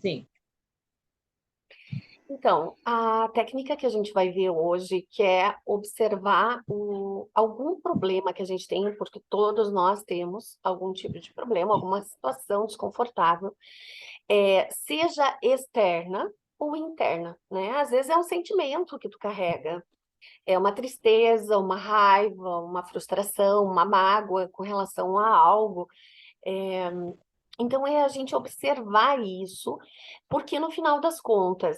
Sim. Então, a técnica que a gente vai ver hoje, que é observar algum problema que a gente tem, porque todos nós temos algum tipo de problema, alguma situação desconfortável, seja externa ou interna, né? Às vezes é um sentimento que tu carrega, é uma tristeza, uma raiva, uma frustração, uma mágoa com relação a algo. É, então, é a gente observar isso, porque no final das contas,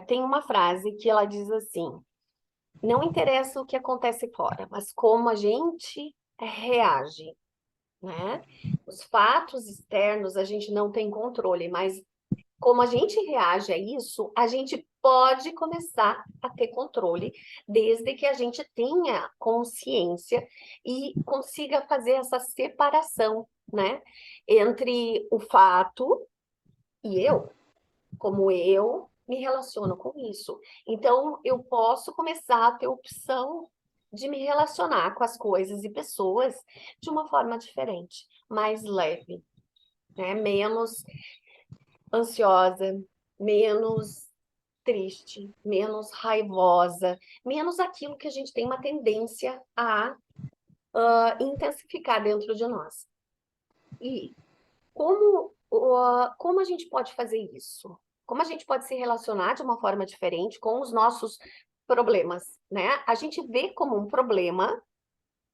tem uma frase que ela diz assim: não interessa o que acontece fora, mas como a gente reage, né? Os fatos externos a gente não tem controle, mas como a gente reage a isso, a gente pode começar a ter controle, desde que a gente tenha consciência e consiga fazer essa separação, né, entre o fato e eu, como eu me relaciono com isso. Então, eu posso começar a ter opção de me relacionar com as coisas e pessoas de uma forma diferente, mais leve, né, menos ansiosa, menos triste, menos raivosa, menos aquilo que a gente tem uma tendência a intensificar dentro de nós. E como a gente pode fazer isso? Como a gente pode se relacionar de uma forma diferente com os nossos problemas, né? A gente vê como um problema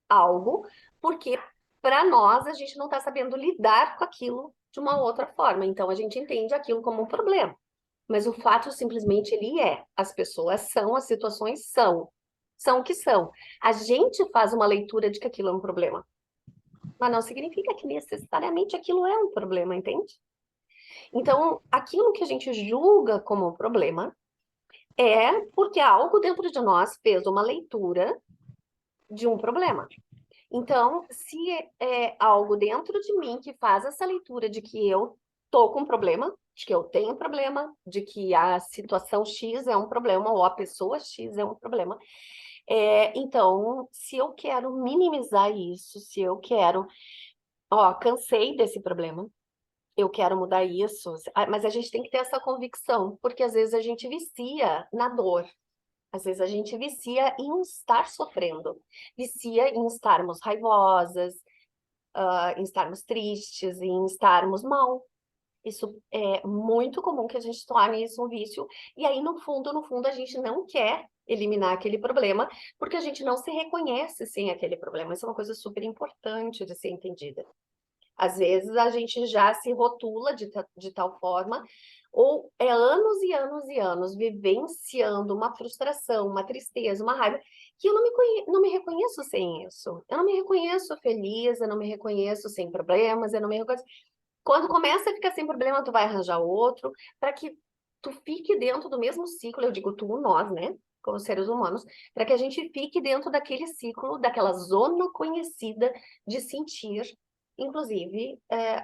algo, porque para nós a gente não está sabendo lidar com aquilo de uma outra forma. Então a gente entende aquilo como um problema. Mas o fato simplesmente ele é. As pessoas são, as situações são o que são. A gente faz uma leitura de que aquilo é um problema, mas não significa que necessariamente aquilo é um problema, entende? Então, aquilo que a gente julga como um problema é porque algo dentro de nós fez uma leitura de um problema. Então, se é algo dentro de mim que faz essa leitura de que eu tô com um problema, de que eu tenho um problema, de que a situação X é um problema ou a pessoa X é um problema, então, se eu quero minimizar isso, se eu quero, cansei desse problema, eu quero mudar isso, mas a gente tem que ter essa convicção, porque às vezes a gente vicia na dor. Às vezes a gente vicia em estar sofrendo, vicia em estarmos raivosas, em estarmos tristes, em estarmos mal. Isso é muito comum que a gente torne isso um vício, e aí no fundo, a gente não quer eliminar aquele problema, porque a gente não se reconhece sem aquele problema. Isso é uma coisa super importante de ser entendida. Às vezes a gente já se rotula de tal forma, ou é anos e anos e anos vivenciando uma frustração, uma tristeza, uma raiva, que eu não me reconheço sem isso. Eu não me reconheço feliz, eu não me reconheço sem problemas, eu não me reconheço. Quando começa a ficar sem problema, tu vai arranjar outro, para que tu fique dentro do mesmo ciclo, eu digo tu, nós, né? Como seres humanos, para que a gente fique dentro daquele ciclo, daquela zona conhecida de sentir, inclusive,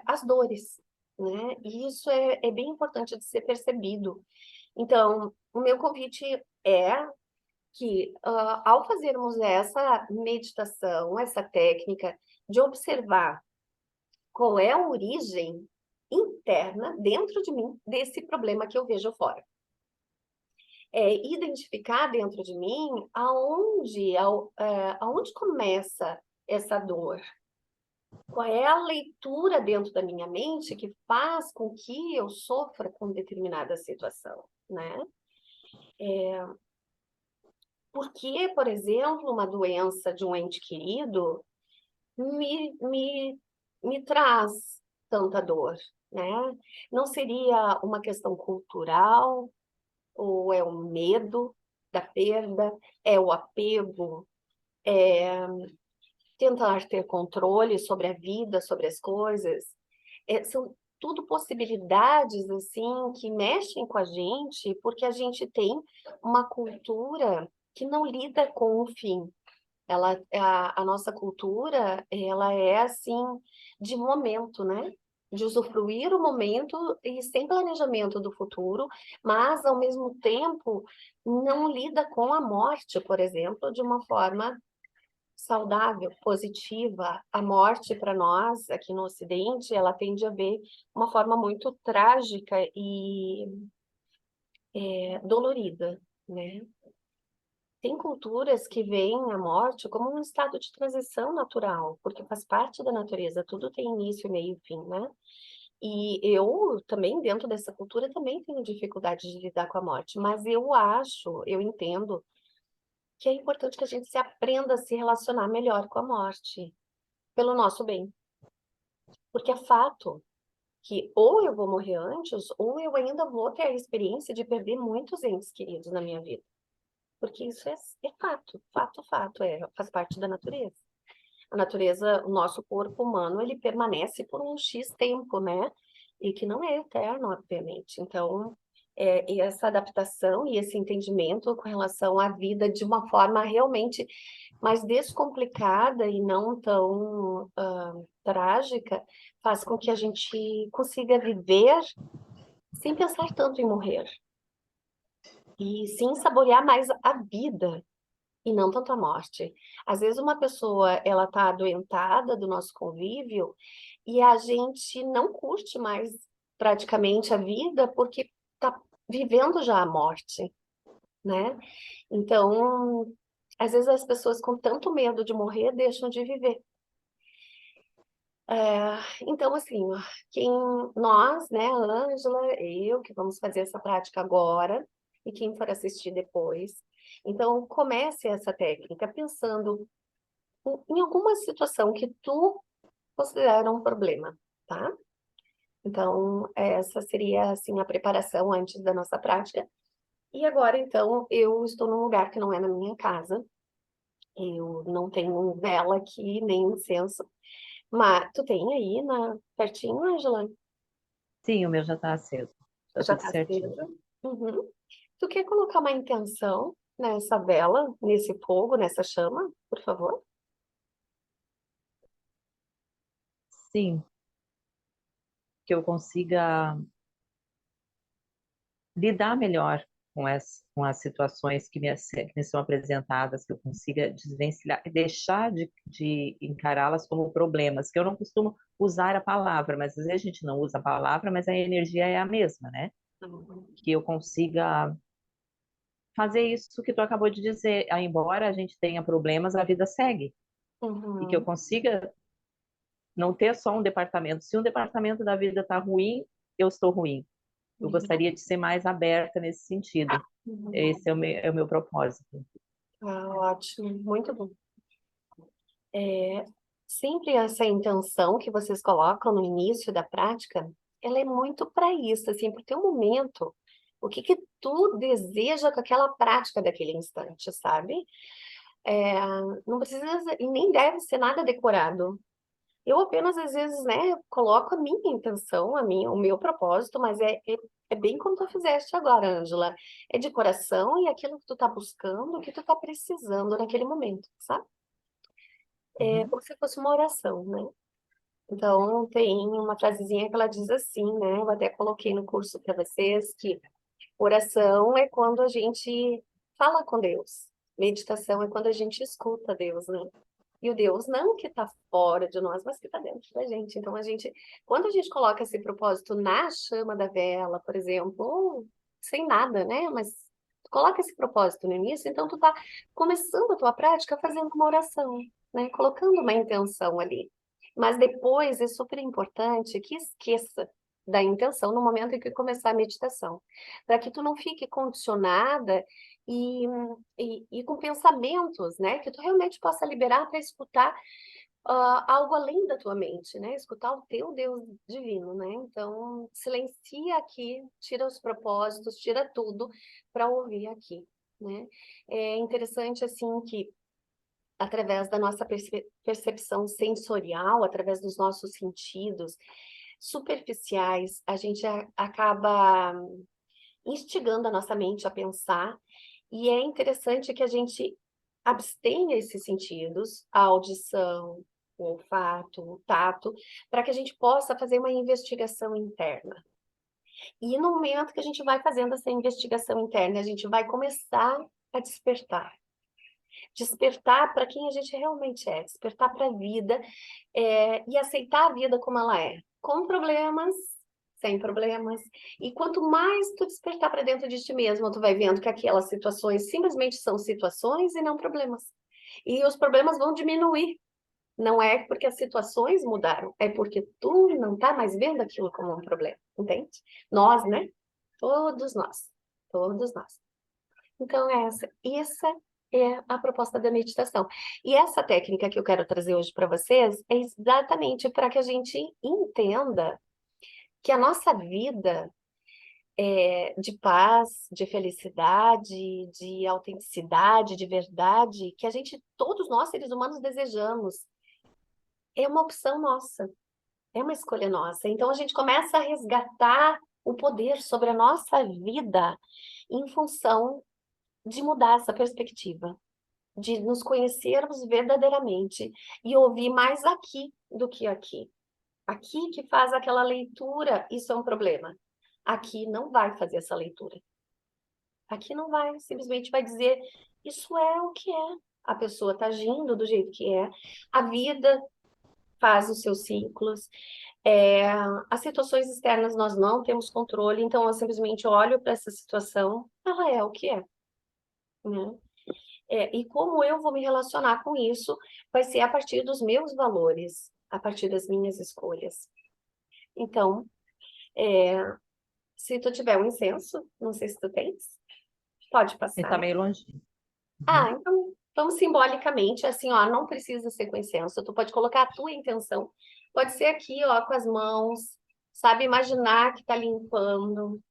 as dores, né? E isso é bem importante de ser percebido. Então, o meu convite é que, ao fazermos essa meditação, essa técnica de observar qual é a origem interna dentro de mim desse problema que eu vejo fora. Identificar dentro de mim aonde começa essa dor. Qual é a leitura dentro da minha mente que faz com que eu sofra com determinada situação, né? Por que, por exemplo, uma doença de um ente querido me, me, me traz tanta dor, né? Não seria uma questão cultural, ou é o medo da perda, é o apego, é tentar ter controle sobre a vida, sobre as coisas? São tudo possibilidades, assim, que mexem com a gente, porque a gente tem uma cultura que não lida com o fim. A nossa cultura, ela é assim, de momento, né? De usufruir o momento e sem planejamento do futuro, mas ao mesmo tempo não lida com a morte, por exemplo, de uma forma saudável, positiva, a morte para nós, aqui no Ocidente, ela tende a ver uma forma muito trágica e dolorida, né? Tem culturas que veem a morte como um estado de transição natural, porque faz parte da natureza, tudo tem início, meio e fim, né? E eu também, dentro dessa cultura, também tenho dificuldade de lidar com a morte, mas eu entendo que é importante que a gente se aprenda a se relacionar melhor com a morte, pelo nosso bem. Porque é fato que ou eu vou morrer antes, ou eu ainda vou ter a experiência de perder muitos entes queridos na minha vida. Porque isso é fato, fato, faz parte da natureza. A natureza, o nosso corpo humano, ele permanece por um X tempo, né? E que não é eterno, obviamente. Então, e essa adaptação e esse entendimento com relação à vida de uma forma realmente mais descomplicada e não tão trágica, faz com que a gente consiga viver sem pensar tanto em morrer. E sim saborear mais a vida, e não tanto a morte. Às vezes uma pessoa, ela tá adoentada do nosso convívio e a gente não curte mais praticamente a vida porque tá vivendo já a morte, né? Então, às vezes as pessoas com tanto medo de morrer deixam de viver. Então, assim, nós, né, a Ângela, eu, que vamos fazer essa prática agora, e quem for assistir depois. Então, comece essa técnica pensando em alguma situação que tu considera um problema, tá? Então, essa seria, assim, a preparação antes da nossa prática. E agora, então, eu estou num lugar que não é na minha casa. Eu não tenho vela aqui, nem incenso. Mas tu tem aí pertinho, Ângela? Sim, o meu já está aceso. Está Já tudo tá certinho. acesa? Uhum. Tu quer colocar uma intenção nessa vela, nesse fogo, nessa chama, por favor? Sim, que eu consiga lidar melhor com as situações que me são apresentadas, que eu consiga desvencilhar, deixar de encará-las como problemas, que eu não costumo usar a palavra, mas às vezes a gente não usa a palavra, mas a energia é a mesma, né? Uhum. Que eu consiga fazer isso que tu acabou de dizer, embora a gente tenha problemas, a vida segue, e que eu Uhum. consiga não ter só um departamento. Se um departamento da vida está ruim, eu estou ruim. Eu gostaria de ser mais aberta nesse sentido. Uhum. Esse é o meu propósito. Ah, ótimo, muito bom. É, sempre essa intenção que vocês colocam no início da prática, ela é muito para isso, assim, para o teu momento. O que que tu deseja com aquela prática daquele instante, sabe? É, não precisa e nem deve ser nada decorado. Eu apenas, às vezes, né, coloco a minha intenção, o meu propósito, mas é bem como tu fizeste agora, Ângela. É de coração e aquilo que tu tá buscando, o que tu tá precisando naquele momento, sabe? É Uhum. como se fosse uma oração, né? Então, tem uma frasezinha que ela diz assim, né? Eu até coloquei no curso para vocês que oração é quando a gente fala com Deus. Meditação é quando a gente escuta Deus, né? E o Deus não que está fora de nós, mas que está dentro da gente. Então, quando a gente coloca esse propósito na chama da vela, por exemplo, ou sem nada, né? Mas tu coloca esse propósito no início, então tu tá começando a tua prática fazendo uma oração, né? Colocando uma intenção ali. Mas depois é super importante que esqueça da intenção no momento em que começar a meditação, para que tu não fique condicionada e, e com pensamentos, né, que tu realmente possa liberar para escutar algo além da tua mente, né, escutar o teu Deus divino, né, então silencia aqui, tira os propósitos, tira tudo para ouvir aqui, né. É interessante, assim, que através da nossa percepção sensorial, através dos nossos sentidos superficiais, a gente acaba instigando a nossa mente a pensar, e é interessante que a gente abstenha esses sentidos, a audição, o olfato, o tato, para que a gente possa fazer uma investigação interna. E no momento que a gente vai fazendo essa investigação interna, a gente vai começar a despertar. Despertar para quem a gente realmente é, despertar para a vida, e aceitar a vida como ela é, com problemas, sem problemas. E quanto mais tu despertar para dentro de ti mesmo, tu vai vendo que aquelas situações simplesmente são situações e não problemas. E os problemas vão diminuir. Não é porque as situações mudaram, é porque tu não tá mais vendo aquilo como um problema, entende? Nós, né? Todos nós. Todos nós. Então, essa é a proposta da meditação. E essa técnica que eu quero trazer hoje para vocês é exatamente para que a gente entenda que a nossa vida é de paz, de felicidade, de autenticidade, de verdade, que a gente, todos nós seres humanos desejamos, é uma opção nossa, é uma escolha nossa. Então a gente começa a resgatar o poder sobre a nossa vida em função de mudar essa perspectiva, de nos conhecermos verdadeiramente e ouvir mais aqui do que aqui. Aqui que faz aquela leitura, isso é um problema. Aqui não vai fazer essa leitura. Aqui não vai, simplesmente vai dizer, isso é o que é. A pessoa está agindo do jeito que é. A vida faz os seus ciclos. As situações externas nós não temos controle, então eu simplesmente olho para essa situação, ela é o que é, né? E como eu vou me relacionar com isso vai ser a partir dos meus valores, a partir das minhas escolhas. Então, se tu tiver um incenso, não sei se tu tens, pode Ele tá passar. meio longe. Então, vamos simbolicamente, assim, ó, não precisa ser com incenso, tu pode colocar a tua intenção, pode ser aqui, ó, com as mãos, sabe, imaginar que tá limpando,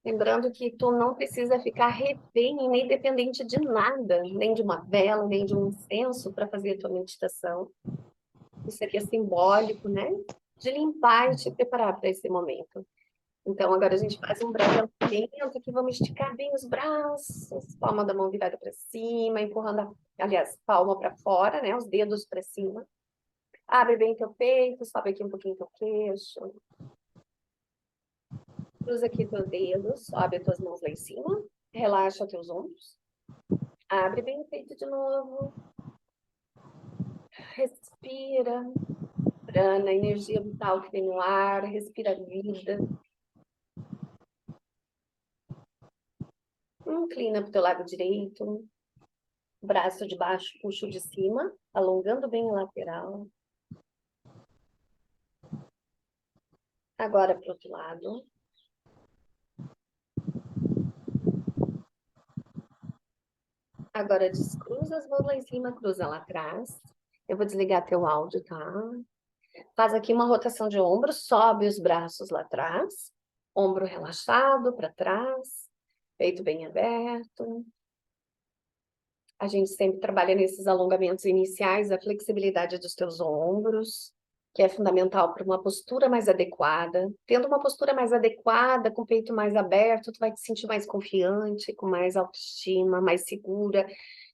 lembrando que tu não precisa ficar refém nem dependente de nada, nem de uma vela, nem de um incenso para fazer a tua meditação. Isso aqui é simbólico, né? De limpar e te preparar para esse momento. Então, agora a gente faz um breve alongamento aqui, vamos esticar bem os braços, palma da mão virada para cima, empurrando, aliás, palma para fora, né? Os dedos para cima. Abre bem teu peito, sobe aqui um pouquinho teu queixo. Cruza aqui teus dedos, sobe as tuas mãos lá em cima, relaxa teus ombros. Abre bem o peito de novo. Respira. Prana, energia vital que tem no ar, respira vida. Inclina para o teu lado direito. Braço de baixo, puxo de cima, alongando bem a lateral. Agora para o outro lado. Agora descruza as mãos lá em cima, cruza lá atrás. Eu vou desligar teu áudio, tá? Faz aqui uma rotação de ombro, sobe os braços lá atrás. Ombro relaxado para trás. Peito bem aberto. A gente sempre trabalha nesses alongamentos iniciais, a flexibilidade dos teus ombros, que é fundamental para uma postura mais adequada. Tendo uma postura mais adequada, com o peito mais aberto, tu vai te sentir mais confiante, com mais autoestima, mais segura.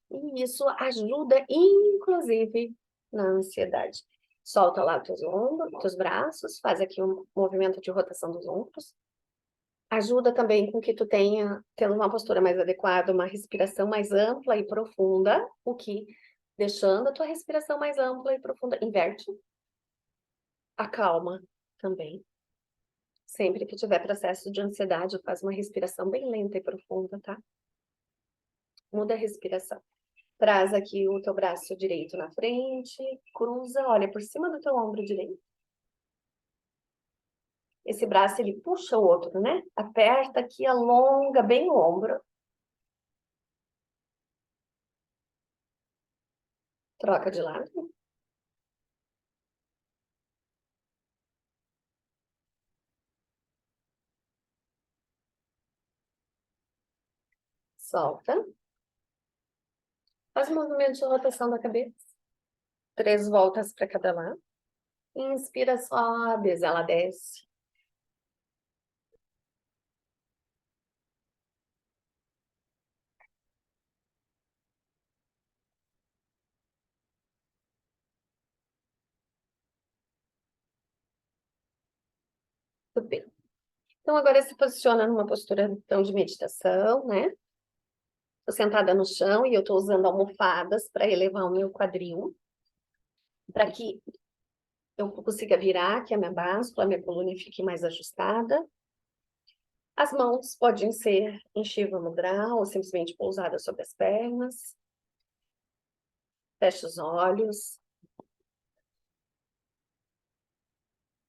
E isso ajuda, inclusive, na ansiedade. Solta lá teus ombros, teus braços, faz aqui um movimento de rotação dos ombros. Ajuda também com que tu tenha, tendo uma postura mais adequada, uma respiração mais ampla e profunda, o que, deixando a tua respiração mais ampla e profunda, inverte. Acalma também. Sempre que tiver processo de ansiedade, faz uma respiração bem lenta e profunda, tá? Muda a respiração. Traz aqui o teu braço direito na frente, cruza, olha por cima do teu ombro direito. Esse braço, ele puxa o outro, né? Aperta aqui, alonga bem o ombro. Troca de lado. Solta. Faz um movimento de rotação da cabeça. 3 voltas para cada lado. Inspira, sobe, exala, desce. Tudo bem. Então, agora se posiciona numa postura então, de meditação, né? Estou sentada no chão e eu estou usando almofadas para elevar o meu quadril, para que eu consiga virar aqui a minha báscula, a minha coluna fique mais ajustada. As mãos podem ser em Shiva Mudra ou simplesmente pousadas sobre as pernas. Feche os olhos.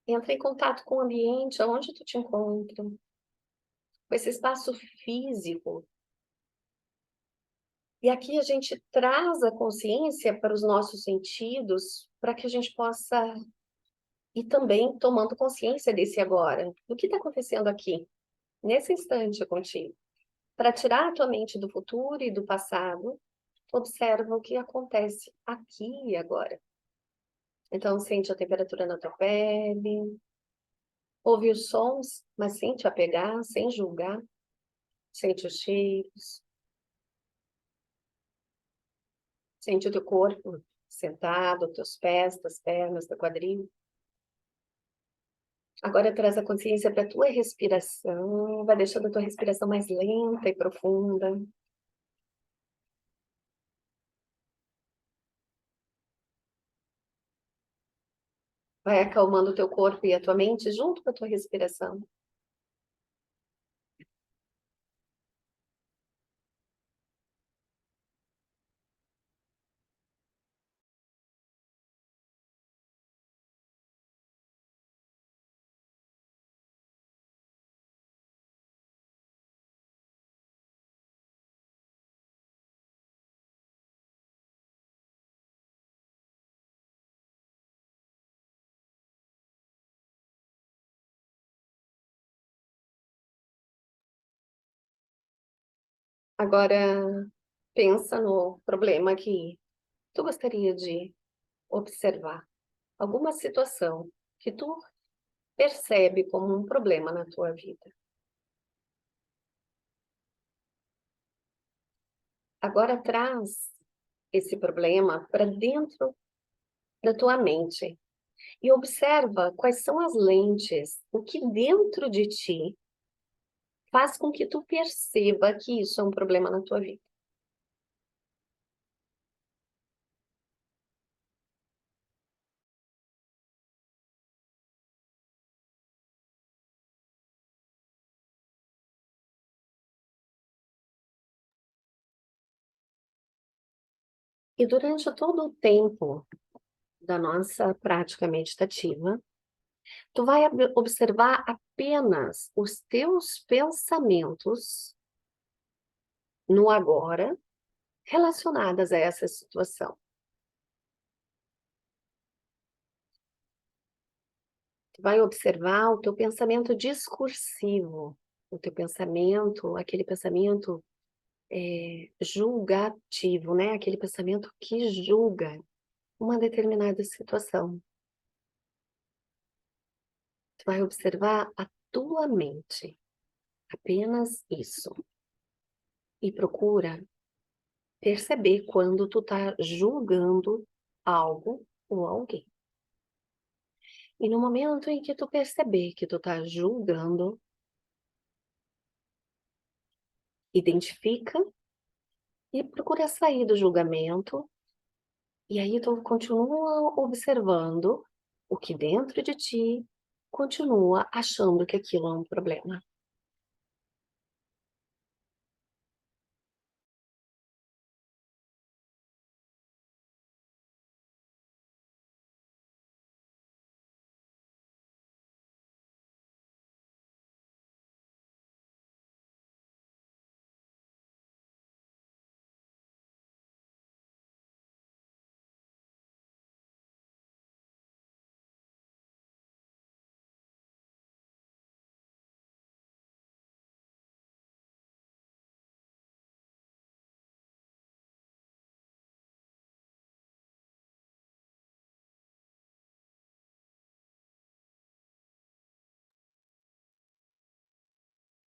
Entra em contato com o ambiente, aonde tu te encontra, com esse espaço físico. E aqui a gente traz a consciência para os nossos sentidos, para que a gente possa ir também tomando consciência desse agora, do que está acontecendo aqui, nesse instante contigo. Para tirar a tua mente do futuro e do passado, observa o que acontece aqui e agora. Então, sente a temperatura na tua pele, ouve os sons, mas sem te apegar, sem julgar. Sente os cheiros, sente o teu corpo sentado, teus pés, tuas pernas, teu quadril. Agora traz a consciência para a tua respiração, vai deixando a tua respiração mais lenta e profunda. Vai acalmando o teu corpo e a tua mente junto com a tua respiração. Agora pensa no problema que tu gostaria de observar. Alguma situação que tu percebe como um problema na tua vida. Agora traz esse problema para dentro da tua mente e observa quais são as lentes, o que dentro de ti faz com que tu perceba que isso é um problema na tua vida. E durante todo o tempo da nossa prática meditativa, tu vai observar apenas os teus pensamentos no agora relacionadas a essa situação. Tu vai observar o teu pensamento discursivo, o teu pensamento, aquele pensamento julgativo, né? Aquele pensamento que julga uma determinada situação. Tu vai observar a tua mente, apenas isso. E procura perceber quando tu tá julgando algo ou alguém. E no momento em que tu perceber que tu tá julgando, identifica e procura sair do julgamento. E aí tu continua observando o que dentro de ti continua achando que aquilo é um problema.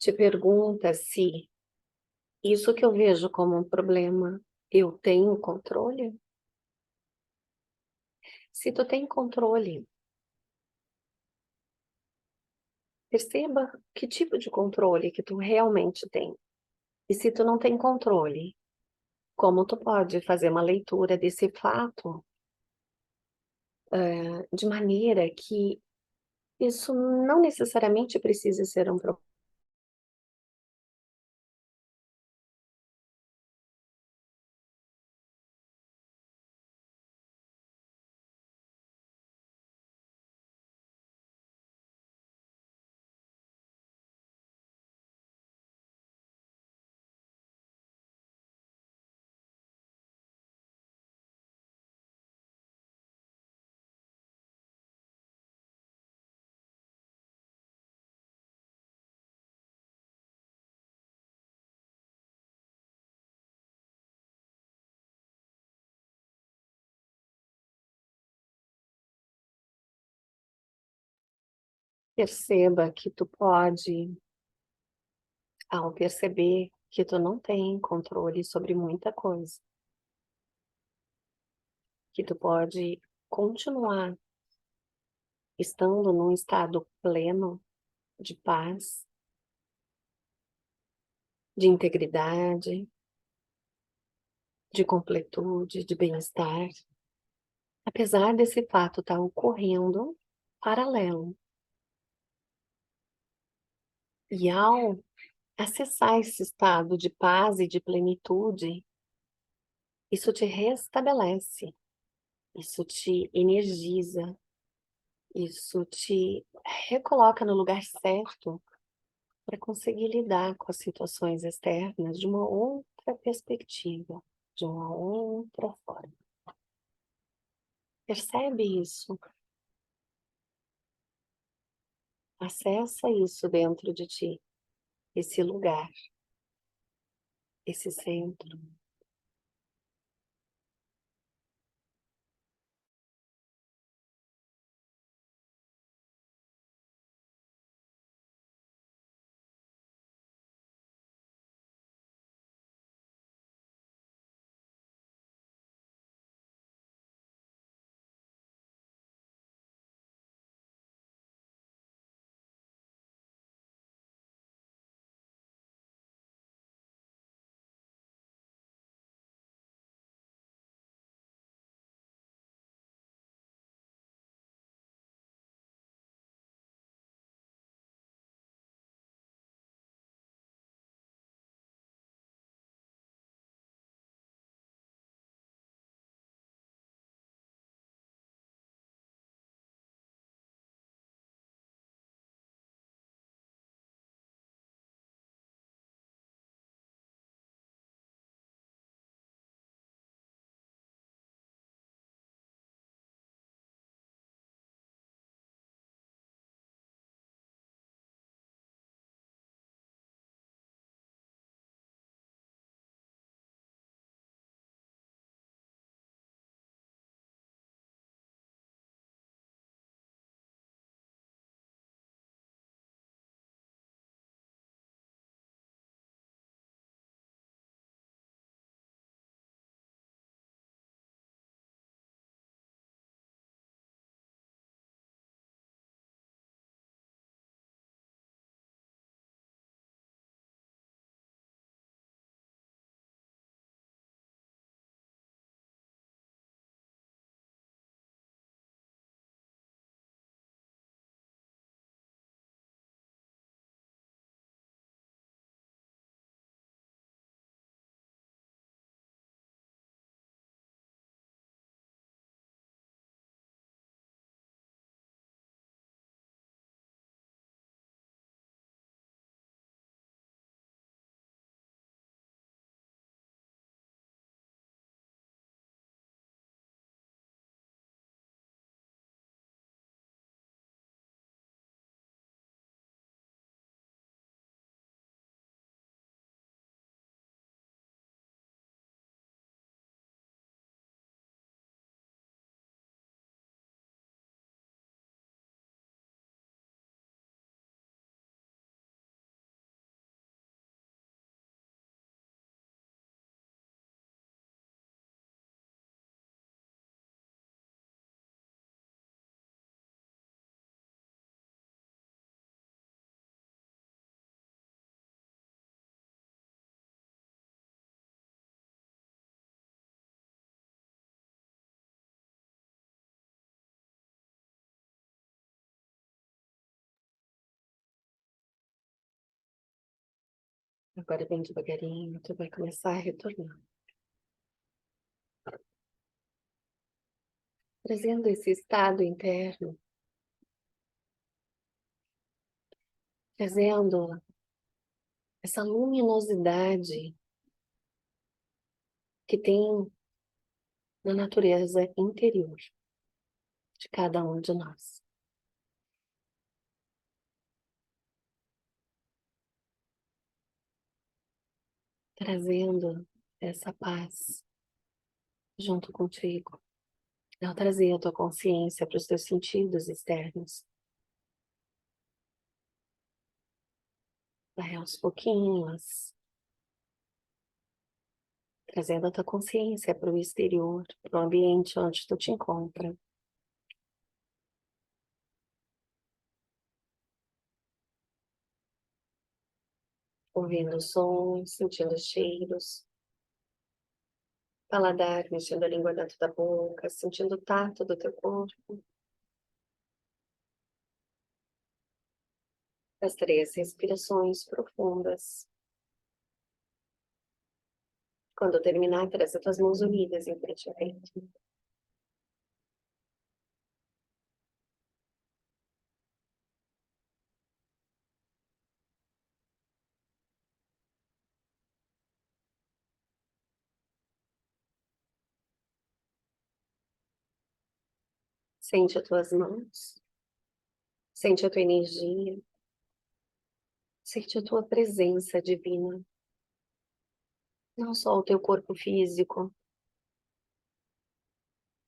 Te pergunta se isso que eu vejo como um problema, eu tenho controle? Se tu tem controle, perceba que tipo de controle que tu realmente tem. E se tu não tem controle, como tu pode fazer uma leitura desse fato, de maneira que isso não necessariamente precise ser um problema. Perceba que tu pode, ao perceber que tu não tem controle sobre muita coisa, que tu pode continuar estando num estado pleno de paz, de integridade, de completude, de bem-estar, apesar desse fato estar ocorrendo paralelo. E ao acessar esse estado de paz e de plenitude, isso te restabelece, isso te energiza, isso te recoloca no lugar certo para conseguir lidar com as situações externas de uma outra perspectiva, de uma outra forma. Percebe isso? Acessa isso dentro de ti, esse lugar, esse centro. Agora bem devagarinho, tu vai começar a retornar. Trazendo esse estado interno, trazendo essa luminosidade que tem na natureza interior de cada um de nós. Trazendo essa paz junto contigo. Ao trazer a tua consciência para os teus sentidos externos. Vai aos pouquinhos, trazendo a tua consciência para o exterior, para o ambiente onde tu te encontra. Ouvindo sons, sentindo cheiros, paladar, mexendo a língua dentro da boca, sentindo o tato do teu corpo. As 3 respirações profundas. Quando terminar, traz as tuas mãos unidas em frente ao peito. Sente as tuas mãos. Sente a tua energia. Sente a tua presença divina. Não só o teu corpo físico.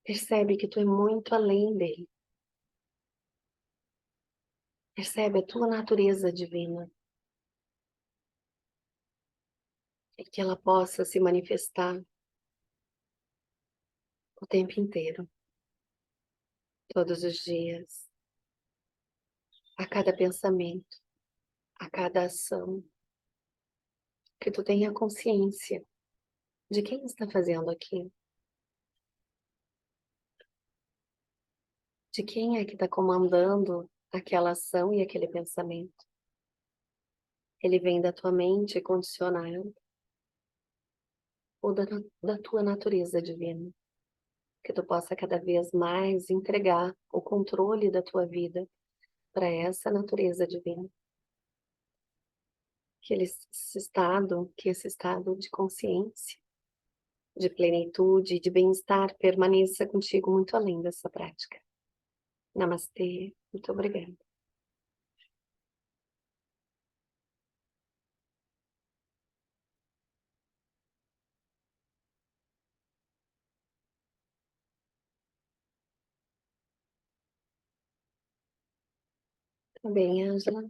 Percebe que tu é muito além dele. Percebe a tua natureza divina. E que ela possa se manifestar o tempo inteiro. Todos os dias. A cada pensamento. A cada ação. Que tu tenha consciência de quem está fazendo aquilo. De quem é que está comandando aquela ação e aquele pensamento. Ele vem da tua mente condicionada ou da tua natureza divina. Que tu possa cada vez mais entregar o controle da tua vida para essa natureza divina. Que esse estado de consciência, de plenitude, de bem-estar permaneça contigo muito além dessa prática. Namastê, muito obrigada. Tá bem, Ângela?